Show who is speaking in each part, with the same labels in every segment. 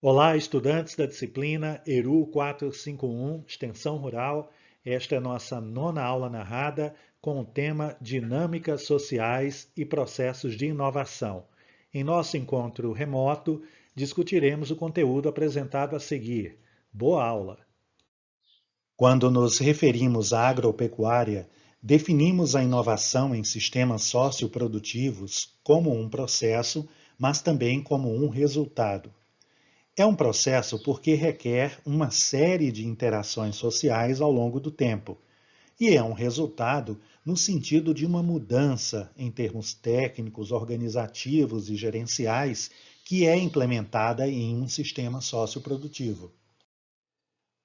Speaker 1: Olá, estudantes da disciplina ERU 451, Extensão Rural. Esta é nossa nona aula narrada com o tema Dinâmicas Sociais e Processos de Inovação. Em nosso encontro remoto, discutiremos o conteúdo apresentado a seguir. Boa aula! Quando nos referimos à agropecuária, definimos a inovação em sistemas socioprodutivos como um processo, mas também como um resultado. É um processo porque requer uma série de interações sociais ao longo do tempo, e é um resultado no sentido de uma mudança em termos técnicos, organizativos e gerenciais que é implementada em um sistema socioprodutivo.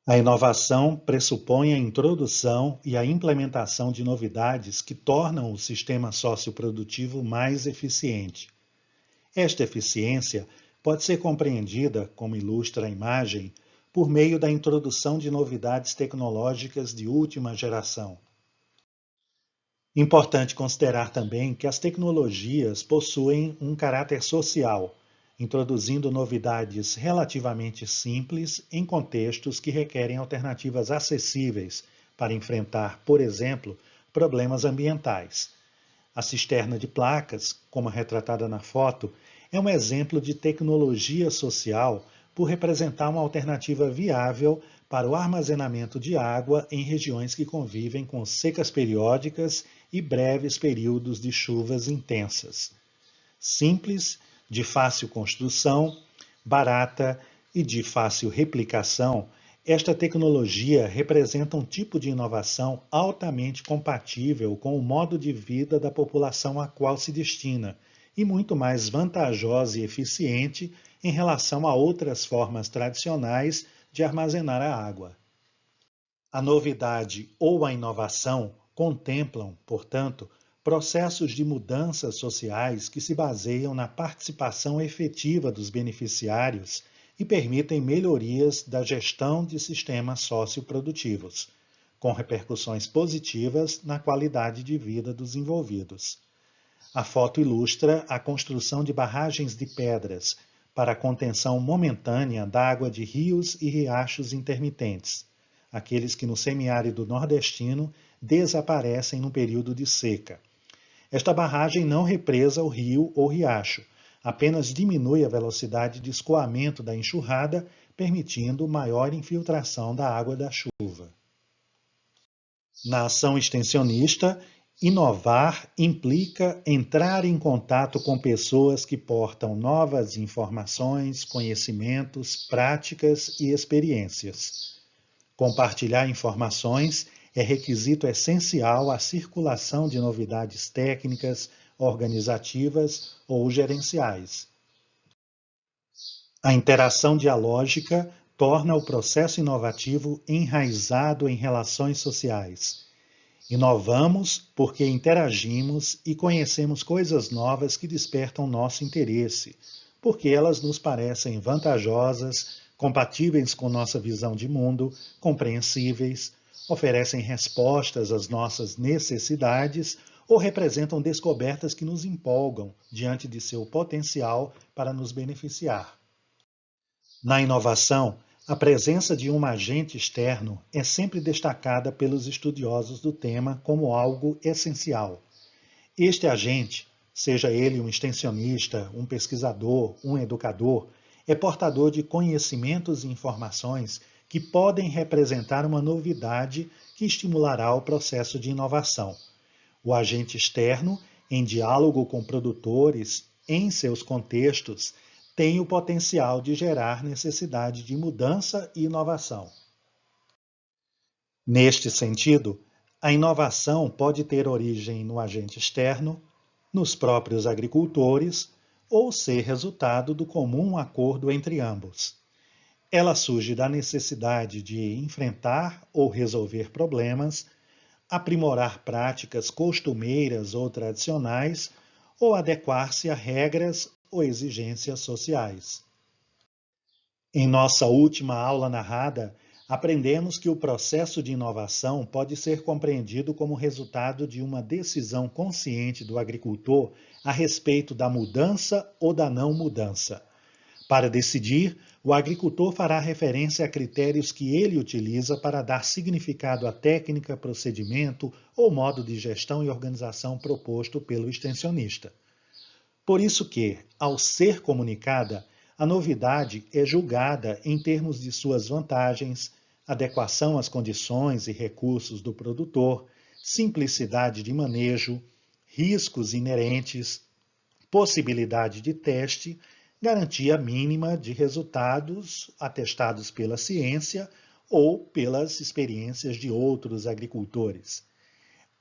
Speaker 1: A inovação pressupõe a introdução e a implementação de novidades que tornam o sistema socioprodutivo mais eficiente. Esta eficiência pode ser compreendida, como ilustra a imagem, por meio da introdução de novidades tecnológicas de última geração. Importante considerar também que as tecnologias possuem um caráter social, introduzindo novidades relativamente simples em contextos que requerem alternativas acessíveis para enfrentar, por exemplo, problemas ambientais. A cisterna de placas, como retratada na foto, é um exemplo de tecnologia social por representar uma alternativa viável para o armazenamento de água em regiões que convivem com secas periódicas e breves períodos de chuvas intensas. Simples, de fácil construção, barata e de fácil replicação, esta tecnologia representa um tipo de inovação altamente compatível com o modo de vida da população a qual se destina e muito mais vantajosa e eficiente em relação a outras formas tradicionais de armazenar a água. A novidade ou a inovação contemplam, portanto, processos de mudanças sociais que se baseiam na participação efetiva dos beneficiários e permitem melhorias da gestão de sistemas socioprodutivos, com repercussões positivas na qualidade de vida dos envolvidos. A foto ilustra a construção de barragens de pedras para a contenção momentânea da água de rios e riachos intermitentes, aqueles que no semiárido nordestino desaparecem no período de seca. Esta barragem não represa o rio ou riacho, apenas diminui a velocidade de escoamento da enxurrada, permitindo maior infiltração da água da chuva. Na ação extensionista, inovar implica entrar em contato com pessoas que portam novas informações, conhecimentos, práticas e experiências. Compartilhar informações é requisito essencial à circulação de novidades técnicas, organizativas ou gerenciais. A interação dialógica torna o processo inovativo enraizado em relações sociais. Inovamos porque interagimos e conhecemos coisas novas que despertam nosso interesse, porque elas nos parecem vantajosas, compatíveis com nossa visão de mundo, compreensíveis, oferecem respostas às nossas necessidades ou representam descobertas que nos empolgam diante de seu potencial para nos beneficiar. Na inovação, a presença de um agente externo é sempre destacada pelos estudiosos do tema como algo essencial. Este agente, seja ele um extensionista, um pesquisador, um educador, é portador de conhecimentos e informações que podem representar uma novidade que estimulará o processo de inovação. O agente externo, em diálogo com produtores, em seus contextos, tem o potencial de gerar necessidade de mudança e inovação. Neste sentido, a inovação pode ter origem no agente externo, nos próprios agricultores, ou ser resultado do comum acordo entre ambos. Ela surge da necessidade de enfrentar ou resolver problemas, aprimorar práticas costumeiras ou tradicionais, ou adequar-se a regras ou exigências sociais. Em nossa última aula narrada, aprendemos que o processo de inovação pode ser compreendido como resultado de uma decisão consciente do agricultor a respeito da mudança ou da não mudança. Para decidir, o agricultor fará referência a critérios que ele utiliza para dar significado à técnica, procedimento ou modo de gestão e organização proposto pelo extensionista. Por isso que, ao ser comunicada, a novidade é julgada em termos de suas vantagens, adequação às condições e recursos do produtor, simplicidade de manejo, riscos inerentes, possibilidade de teste, garantia mínima de resultados atestados pela ciência ou pelas experiências de outros agricultores.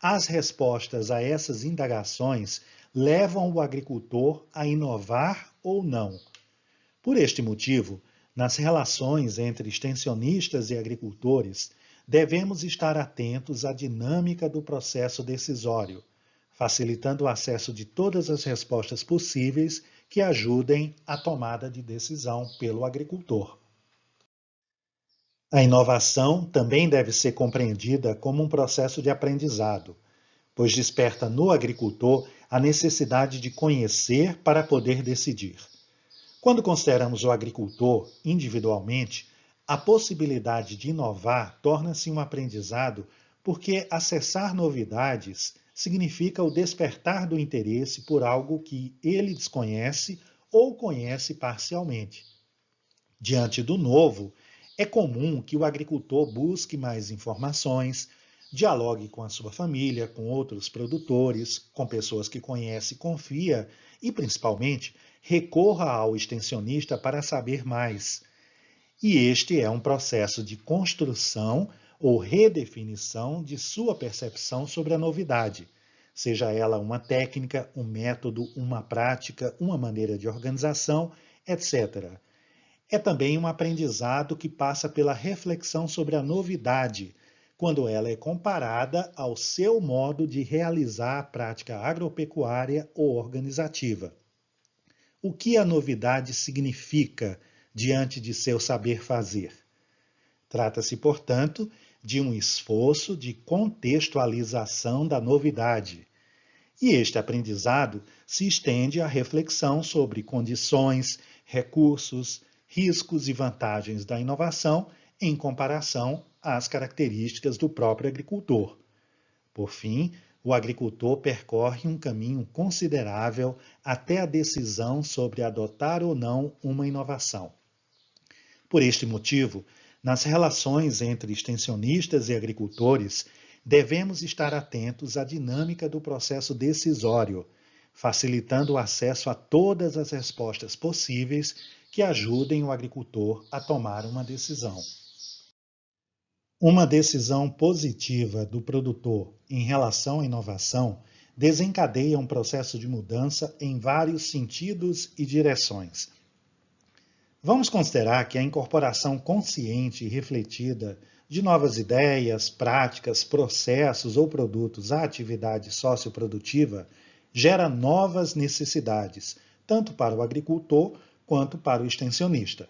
Speaker 1: As respostas a essas indagações levam o agricultor a inovar ou não. Por este motivo, nas relações entre extensionistas e agricultores, devemos estar atentos à dinâmica do processo decisório, facilitando o acesso de todas as respostas possíveis que ajudem a tomada de decisão pelo agricultor. A inovação também deve ser compreendida como um processo de aprendizado, pois desperta no agricultor a necessidade de conhecer para poder decidir. Quando consideramos o agricultor individualmente, a possibilidade de inovar torna-se um aprendizado porque acessar novidades significa o despertar do interesse por algo que ele desconhece ou conhece parcialmente. Diante do novo, é comum que o agricultor busque mais informações, dialogue com a sua família, com outros produtores, com pessoas que conhece e confia e, principalmente, recorra ao extensionista para saber mais. E este é um processo de construção ou redefinição de sua percepção sobre a novidade, seja ela uma técnica, um método, uma prática, uma maneira de organização, etc. É também um aprendizado que passa pela reflexão sobre a novidade, quando ela é comparada ao seu modo de realizar a prática agropecuária ou organizativa. O que a novidade significa diante de seu saber fazer? Trata-se, portanto, de um esforço de contextualização da novidade. E este aprendizado se estende à reflexão sobre condições, recursos, riscos e vantagens da inovação em comparação às características do próprio agricultor. Por fim, o agricultor percorre um caminho considerável até a decisão sobre adotar ou não uma inovação. Por este motivo, nas relações entre extensionistas e agricultores, devemos estar atentos à dinâmica do processo decisório, facilitando o acesso a todas as respostas possíveis que ajudem o agricultor a tomar uma decisão. Uma decisão positiva do produtor em relação à inovação desencadeia um processo de mudança em vários sentidos e direções. Vamos considerar que a incorporação consciente e refletida de novas ideias, práticas, processos ou produtos à atividade socioprodutiva gera novas necessidades, tanto para o agricultor quanto para o extensionista.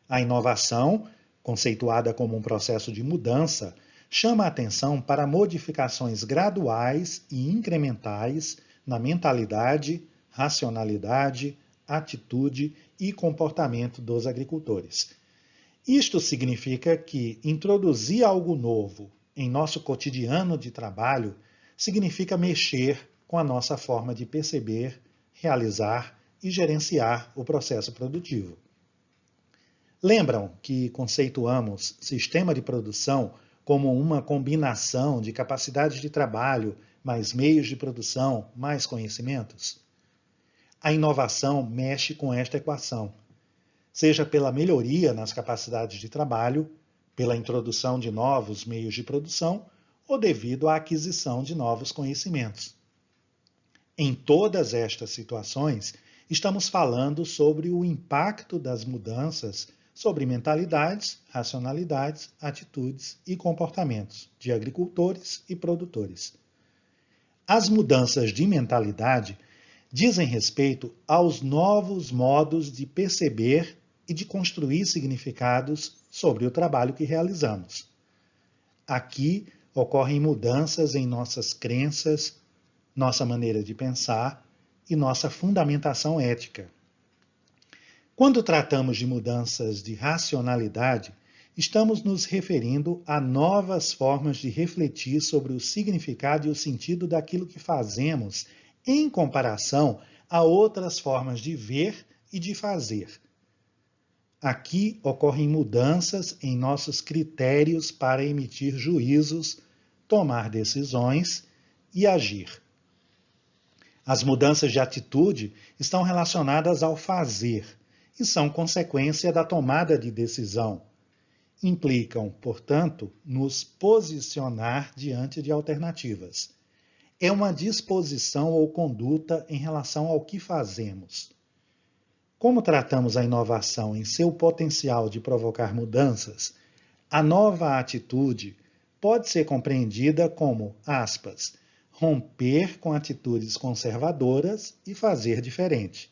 Speaker 1: A inovação, conceituada como um processo de mudança, chama a atenção para modificações graduais e incrementais na mentalidade, racionalidade, atitude e comportamento dos agricultores. Isto significa que introduzir algo novo em nosso cotidiano de trabalho significa mexer com a nossa forma de perceber, realizar e gerenciar o processo produtivo. Lembram que conceituamos sistema de produção como uma combinação de capacidade de trabalho, mais meios de produção, mais conhecimentos? A inovação mexe com esta equação, seja pela melhoria nas capacidades de trabalho, pela introdução de novos meios de produção ou devido à aquisição de novos conhecimentos. Em todas estas situações, estamos falando sobre o impacto das mudanças sobre mentalidades, racionalidades, atitudes e comportamentos de agricultores e produtores. As mudanças de mentalidade dizem respeito aos novos modos de perceber e de construir significados sobre o trabalho que realizamos. Aqui ocorrem mudanças em nossas crenças, nossa maneira de pensar e nossa fundamentação ética. Quando tratamos de mudanças de racionalidade, estamos nos referindo a novas formas de refletir sobre o significado e o sentido daquilo que fazemos em comparação a outras formas de ver e de fazer. Aqui ocorrem mudanças em nossos critérios para emitir juízos, tomar decisões e agir. As mudanças de atitude estão relacionadas ao fazer e são consequência da tomada de decisão. Implicam, portanto, nos posicionar diante de alternativas. É uma disposição ou conduta em relação ao que fazemos. Como tratamos a inovação em seu potencial de provocar mudanças, a nova atitude pode ser compreendida como, aspas, romper com atitudes conservadoras e fazer diferente.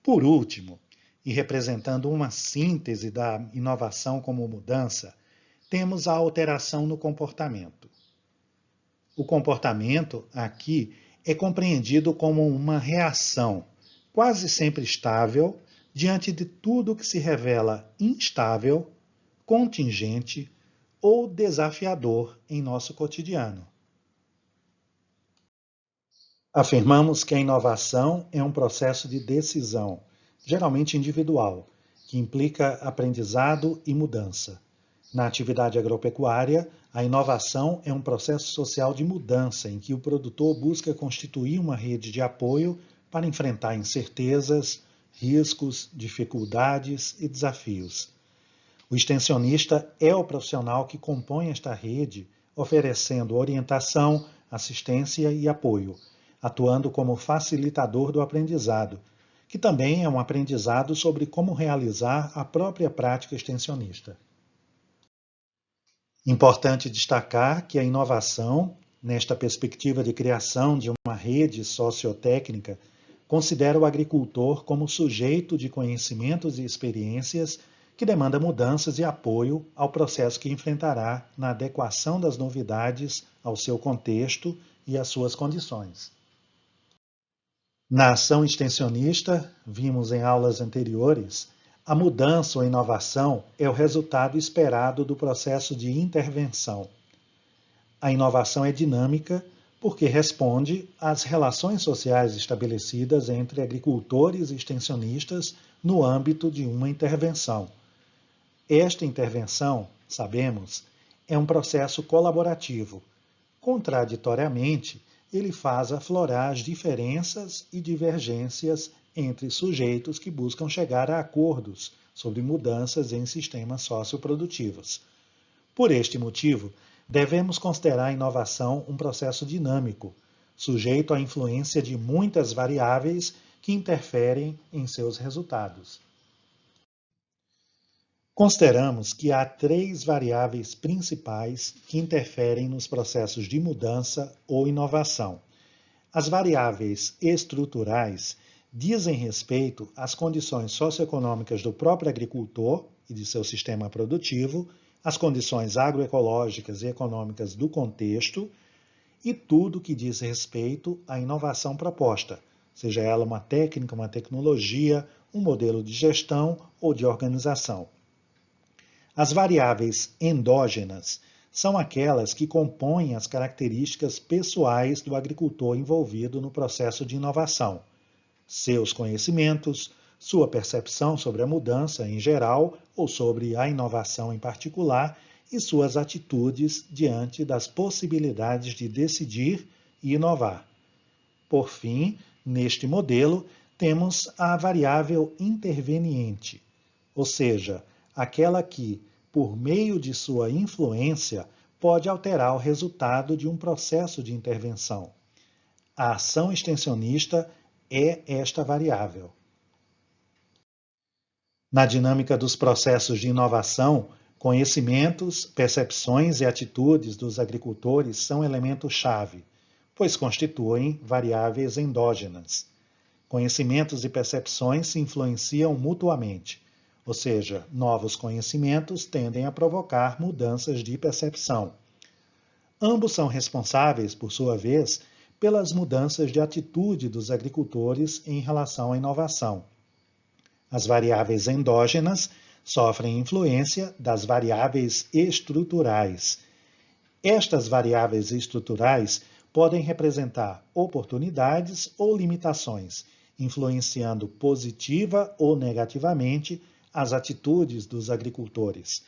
Speaker 1: Por último, e representando uma síntese da inovação como mudança, temos a alteração no comportamento. O comportamento, aqui, é compreendido como uma reação, quase sempre estável, diante de tudo que se revela instável, contingente ou desafiador em nosso cotidiano. Afirmamos que a inovação é um processo de decisão, geralmente individual, que implica aprendizado e mudança. Na atividade agropecuária, a inovação é um processo social de mudança, em que o produtor busca constituir uma rede de apoio para enfrentar incertezas, riscos, dificuldades e desafios. O extensionista é o profissional que compõe esta rede, oferecendo orientação, assistência e apoio, atuando como facilitador do aprendizado, que também é um aprendizado sobre como realizar a própria prática extensionista. Importante destacar que a inovação, nesta perspectiva de criação de uma rede sociotécnica, considera o agricultor como sujeito de conhecimentos e experiências que demanda mudanças e apoio ao processo que enfrentará na adequação das novidades ao seu contexto e às suas condições. Na ação extensionista, vimos em aulas anteriores, a mudança ou inovação é o resultado esperado do processo de intervenção. A inovação é dinâmica porque responde às relações sociais estabelecidas entre agricultores e extensionistas no âmbito de uma intervenção. Esta intervenção, sabemos, é um processo colaborativo. Contraditoriamente, ele faz aflorar as diferenças e divergências entre sujeitos que buscam chegar a acordos sobre mudanças em sistemas socioprodutivos. Por este motivo, devemos considerar a inovação um processo dinâmico, sujeito à influência de muitas variáveis que interferem em seus resultados. Consideramos que há 3 variáveis principais que interferem nos processos de mudança ou inovação. As variáveis estruturais dizem respeito às condições socioeconômicas do próprio agricultor e de seu sistema produtivo, às condições agroecológicas e econômicas do contexto e tudo que diz respeito à inovação proposta, seja ela uma técnica, uma tecnologia, um modelo de gestão ou de organização. As variáveis endógenas são aquelas que compõem as características pessoais do agricultor envolvido no processo de inovação, seus conhecimentos, sua percepção sobre a mudança em geral ou sobre a inovação em particular e suas atitudes diante das possibilidades de decidir e inovar. Por fim, neste modelo, temos a variável interveniente, ou seja, aquela que, por meio de sua influência, pode alterar o resultado de um processo de intervenção. A ação extensionista é esta variável. Na dinâmica dos processos de inovação, conhecimentos, percepções e atitudes dos agricultores são elementos-chave, pois constituem variáveis endógenas. Conhecimentos e percepções se influenciam mutuamente, ou seja, novos conhecimentos tendem a provocar mudanças de percepção. Ambos são responsáveis, por sua vez, pelas mudanças de atitude dos agricultores em relação à inovação. As variáveis endógenas sofrem influência das variáveis estruturais. Estas variáveis estruturais podem representar oportunidades ou limitações, influenciando positiva ou negativamente as atitudes dos agricultores.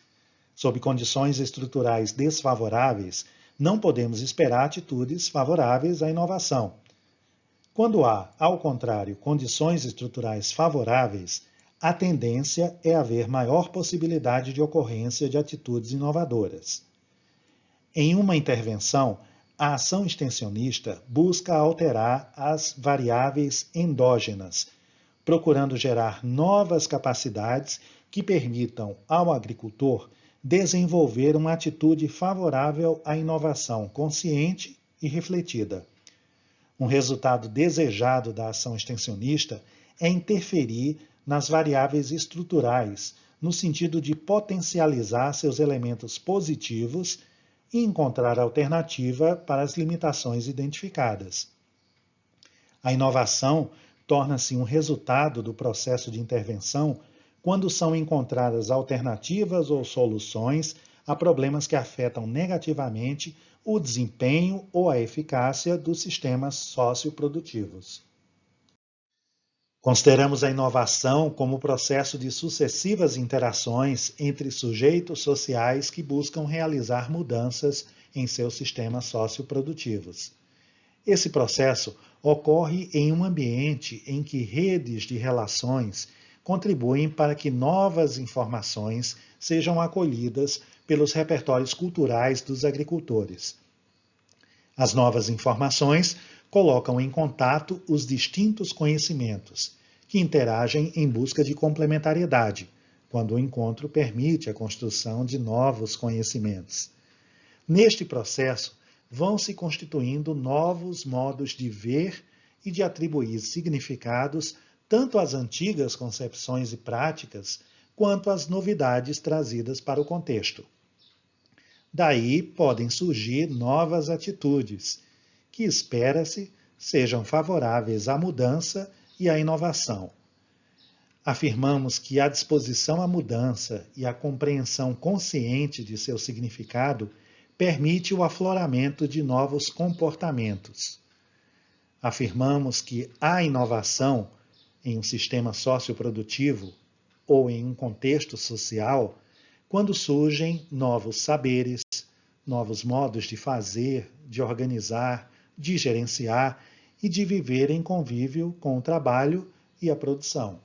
Speaker 1: Sob condições estruturais desfavoráveis, não podemos esperar atitudes favoráveis à inovação. Quando há, ao contrário, condições estruturais favoráveis, a tendência é haver maior possibilidade de ocorrência de atitudes inovadoras. Em uma intervenção, a ação extensionista busca alterar as variáveis endógenas, procurando gerar novas capacidades que permitam ao agricultor desenvolver uma atitude favorável à inovação consciente e refletida. Um resultado desejado da ação extensionista é interferir nas variáveis estruturais, no sentido de potencializar seus elementos positivos e encontrar alternativa para as limitações identificadas. A inovação torna-se um resultado do processo de intervenção quando são encontradas alternativas ou soluções a problemas que afetam negativamente o desempenho ou a eficácia dos sistemas socioprodutivos. Consideramos a inovação como o processo de sucessivas interações entre sujeitos sociais que buscam realizar mudanças em seus sistemas socioprodutivos. Esse processo ocorre em um ambiente em que redes de relações contribuem para que novas informações sejam acolhidas pelos repertórios culturais dos agricultores. As novas informações colocam em contato os distintos conhecimentos, que interagem em busca de complementariedade, quando o encontro permite a construção de novos conhecimentos. Neste processo, vão se constituindo novos modos de ver e de atribuir significados tanto às antigas concepções e práticas, quanto às novidades trazidas para o contexto. Daí podem surgir novas atitudes, que espera-se sejam favoráveis à mudança e à inovação. Afirmamos que a disposição à mudança e a compreensão consciente de seu significado permite o afloramento de novos comportamentos. Afirmamos que a inovação em um sistema socioprodutivo ou em um contexto social, quando surgem novos saberes, novos modos de fazer, de organizar, de gerenciar e de viver em convívio com o trabalho e a produção.